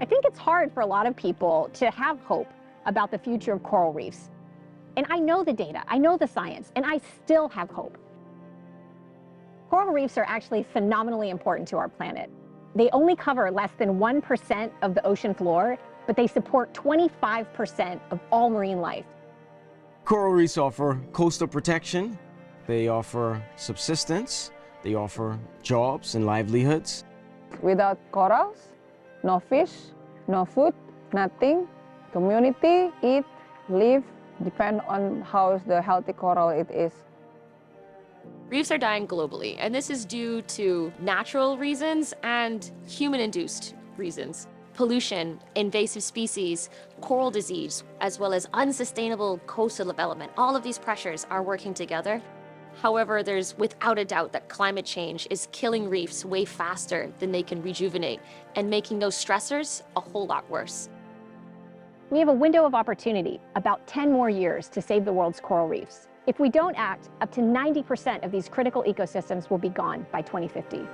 think it's hard for a lot of people to have hope about the future of coral reefs. And I know the data, I know the science, and I still have hope. Coral reefs are actually phenomenally important to our planet. They only cover less than 1% of the ocean floor, but they support 25% of all marine life. Coral reefs offer coastal protection, they offer subsistence, they offer jobs and livelihoods. Without corals, no fish, no food, nothing. Community, eat, live, depend on how the healthy coral it is. Reefs are dying globally, and this is due to natural reasons and human-induced reasons. Pollution, invasive species, coral disease, as well as unsustainable coastal development. All of these pressures are working together. However, there's without a doubt that climate change is killing reefs way faster than they can rejuvenate and making those stressors a whole lot worse. We have a window of opportunity, about 10 more years, to save the world's coral reefs. If we don't act, up to 90% of these critical ecosystems will be gone by 2050.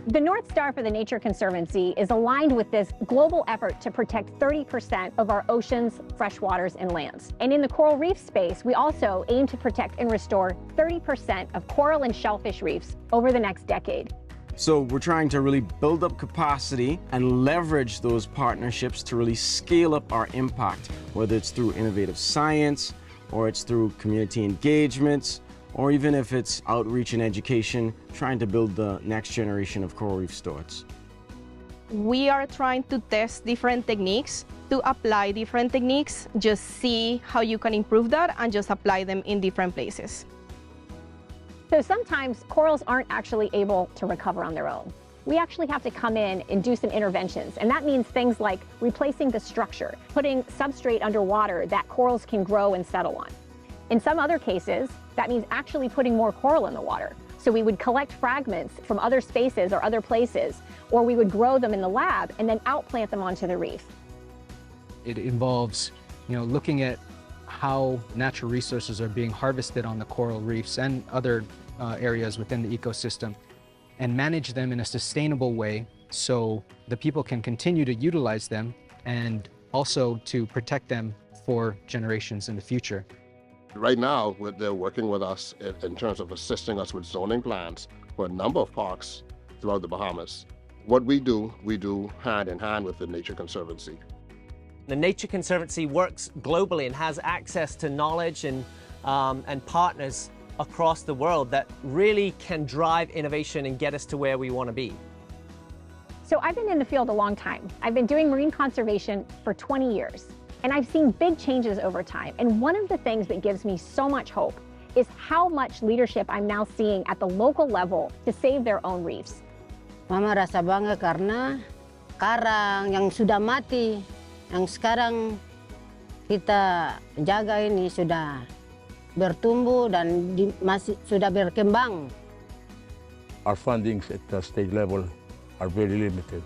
The North Star for the Nature Conservancy is aligned with this global effort to protect 30% of our oceans, freshwaters, and lands. And in the coral reef space, we also aim to protect and restore 30% of coral and shellfish reefs over the next decade. So we're trying to really build up capacity and leverage those partnerships to really scale up our impact, whether it's through innovative science, or it's through community engagements, or even if it's outreach and education, trying to build the next generation of coral reef stewards. We are trying to test different techniques, to apply different techniques, just see how you can improve that and just apply them in different places. So sometimes corals aren't actually able to recover on their own. We actually have to come in and do some interventions, and that means things like replacing the structure, putting substrate underwater that corals can grow and settle on. In some other cases, that means actually putting more coral in the water. So we would collect fragments from other spaces or other places, or we would grow them in the lab and then outplant them onto the reef. It involves, looking at how natural resources are being harvested on the coral reefs and other areas within the ecosystem and manage them in a sustainable way so the people can continue to utilize them and also to protect them for generations in the future. Right now, they're working with us in terms of assisting us with zoning plans for a number of parks throughout the Bahamas. What we do hand in hand with the Nature Conservancy. The Nature Conservancy works globally and has access to knowledge and partners across the world that really can drive innovation and get us to where we want to be. So I've been in the field a long time. I've been doing marine conservation for 20 years, and I've seen big changes over time. And one of the things that gives me so much hope is how much leadership I'm now seeing at the local level to save their own reefs. Mama rasa bangga karena karang yang sudah mati, yang sekarang kita jaga ini sudah bertumbuh dan masih sudah berkembang. Our fundings at the state level are very limited.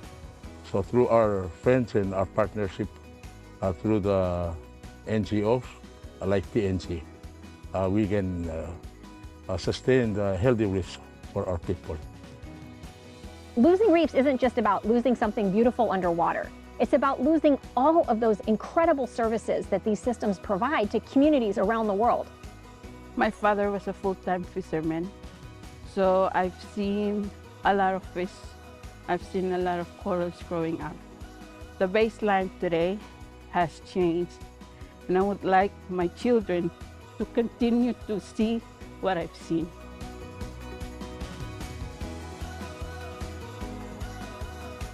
So through our friends and our partnership through the NGOs like PNG, we can sustain the healthy reefs for our people. Losing reefs isn't just about losing something beautiful underwater. It's about losing all of those incredible services that these systems provide to communities around the world. My father was a full-time fisherman, so I've seen a lot of fish. I've seen a lot of corals growing up. The baseline today has changed, and I would like my children to continue to see what I've seen.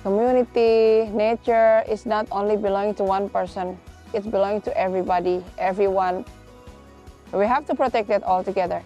Community, nature is not only belonging to one person, it's belonging to everybody, everyone. We have to protect it all together.